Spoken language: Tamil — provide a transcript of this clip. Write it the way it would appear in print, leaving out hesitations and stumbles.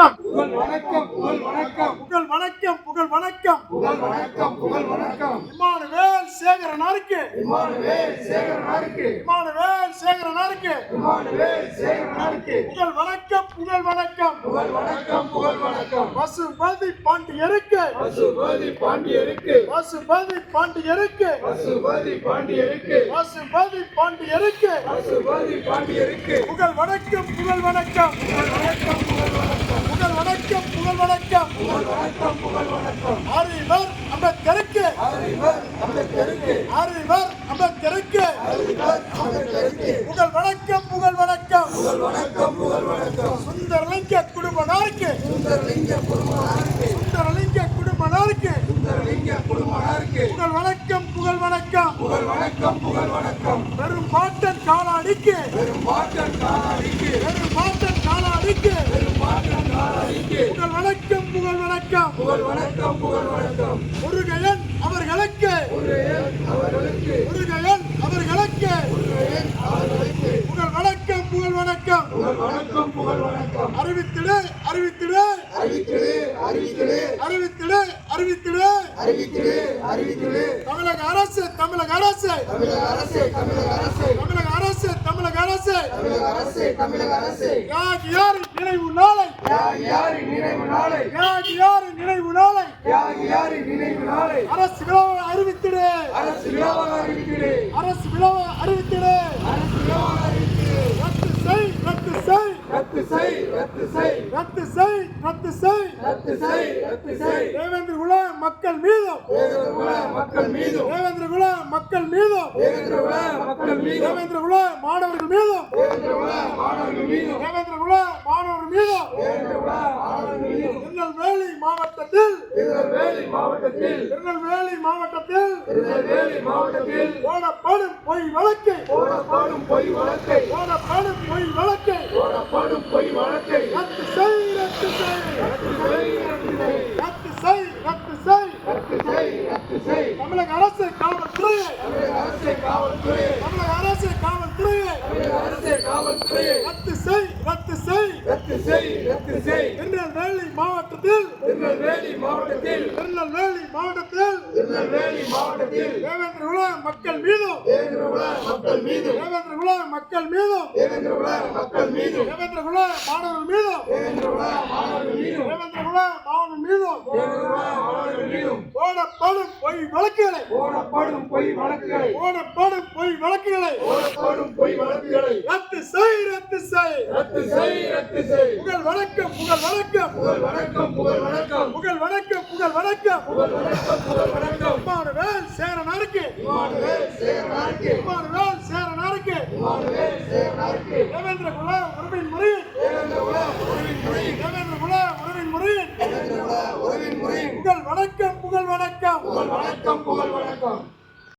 வணக்கம் புகழ் வணக்கம் புகழ் வணக்கம் புகழ் வணக்கம் புகழ் வணக்கம் புகழ் வணக்கம் புகழ் வணக்கம் இமானுவேல் சேகரனாருக்கு இமானுவேல் சேகரனாருக்கு இமானுவேல் சேகரனாருக்கு இமானுவேல் சேகரனாருக்கு புகழ் வணக்கம் புகழ் வணக்கம் புகழ் வணக்கம் புகழ் வணக்கம் பசுபதி பாண்டியருக்கு பசுபதி பாண்டியருக்கு பசுபதி பாண்டியருக்கு பசுபதி பாண்டியருக்கு பசுபதி பாண்டியருக்கு பசுபதி பாண்டியருக்கு புகழ் வணக்கம் புகழ் வணக்கம் புகழ் வணக்கம் புகழ் வணக்கம் புகழ் வணக்கம் புகழ் வணக்கம் புகழ் வணக்கம் புகழ் வணக்கம் அறிவர் அம்பேத்கருக்கு அறிவர் அம்பேத்கருக்கு அறிவர் அம்பேத்கருக்கு அறிவர் அம்பேத்கருக்கு புகழ் வணக்கம் புகழ் வணக்கம் புகழ் வணக்கம் புகழ் வணக்கம் சுந்தரலிங்க குடும்பனாருக்கு சுந்தரலிங்க குடும்பனாருக்கு சுந்தரலிங்க குடும்பனாருக்கு சுந்தரலிங்க குடும்பனாருக்கு புகழ் வணக்கம் புகழ் வணக்கம் புகழ் வணக்கம் புகழ் வணக்கம் பெரும் பாட்டன் காலாடிக்கு பெரும் பாட்டன் காலாடிக்கு பெரும் பாட்டன் காலாடிக்கு பெரும் பாட்டன் காலாடிக்கு புகழ் வணக்கம் புகழ் வணக்கம் புகழ் வணக்கம் புகழ் வணக்கம் முருகையன் அவர்களுக்கு முருகையன் அவர்களுக்கு முருகையன் அவர்களுக்கு முருகையன் அவர்களுக்கு புகழ் வணக்கம் புகழ் வணக்கம் புகழ் வணக்கம் புகழ் வணக்கம் அறிவித்திடு அறிவித்திடு அறிவித்திடு அறிவித்திடு அறிவித்திடு அறிவித்திடு அறிவித்திடு அறிவித்திடு தமிழக அரசு தமிழக அரசு தமிழக அரசு தமிழக அரசு தமிழக அரசு தமிழக அரசு தமிழக அரசு தமிழக அரசு தியாகியாரின் நினைவு நாளை தியாகியாரின் நினைவு நாளை தியாகியாரின் நினைவு நாளை தியாகியாரின் நினைவு நாளை அரசு விழாவை அறிவித்திடு அரசு விழாவாக அறிவித்திடு அரசு விழாவை அறிவித்திடு அரசு விழாவாக அறிவித்திடு ரத்து செய் ரத்து செய் ரத்து செய் ரத்து செய் ரத்து செய் ரத்து செய் ரத்து செய் ரத்து செய் தேவேந்திர குல மக்கள் மீதும் தேவேந்திர குல மக்கள் மீதும் தேவேந்திர குல மக்கள் மீதும் தேவேந்திர குல மக்கள் மீதும் தேவேந்திர குல மாணவர்கள் மீதும் தேவேந்திர குல மாணவர்கள் மீதும் தேவேந்திர குல மாணவர்கள் மீதும் தேவேந்திர குல மாணவர்கள் மீதும் திருநெல்வேலி மாவட்டத்தில் திருநெல்வேலி மாவட்டத்தில் திருநெல்வேலி மாவட்டத்தில் திருநெல்வேலி மாவட்டத்தில் போடப்படும் பொய் வழக்கை போடப்படும் பொய் வழக்கை போடப்படும் பொய் வழக்கை போடப்படும் பொய் வழக்கை ரத்து செய் ரத்து செய் ரத்து செய் ரத்து செய் ரத்து செய் ரத்து செய் ரத்து செய் ரத்து செய் தமிழக அரசு காவல்துறையை தமிழக அரசு காவல்துறை தமிழக அரசு காவல்துறையை தமிழக அரசு காவல்துறை ரத்து செய் ரத்து செய் ரத்து செய் ரத்து செய் திருநெல்வேலி மாவட்டத்தில் திருநெல்வேலி மாவட்டத்தில் திருநெல்வேலி மாவட்டத்தில் திருநெல்வேலி மாவட்டத்தில் தேவேந்திர குல மக்கள் மீதும் தேவேந்திர குல மக்கள் மீதும் தேவேந்திர குல மக்கள் மீதும் தேவேந்திர குல மக்கள் மீதும் தேவேந்திர குல மாணவர்கள் மீதும் தேவேந்திர குல மாணவர்கள் மீதும் தேவேந்திர குல மாணவர்கள் மீதும் தேவேந்திர குல மாணவர்கள் மீதும் போடப்படும் பொய் வழக்குகளை போடப்படும் பொய் வழக்குகளை போடப்படும் பொய் வழக்குகளை போடப்படும் பொய் வழக்குகளை ரத்து செய் ரத்து செய் ரத்து செய் ரத்து செய் புகழ் வணக்கம் புகழ் வணக்கம் புகழ் வணக்கம் புகழ் வணக்கம் புகழ் வணக்கம் புகழ் வணக்கம் புகழ் வணக்கம் புகழ் வணக்கம் இமானுவேல் சேகரனாருக்கு இமானுவேல் சேகரனாருக்கு இமானுவேல் சேகரனாருக்கு இமானுவேல் சேகரனாருக்கு தேவேந்திர குல உறவின் முறையில் தேவேந்திர குல உறவின் முறையில் தேவேந்திர குல உறவின் முறையில் தேவேந்திர குல உறவின் முறையில் புகழ் வணக்கம் புகழ் வணக்கம் புகழ் வணக்கம்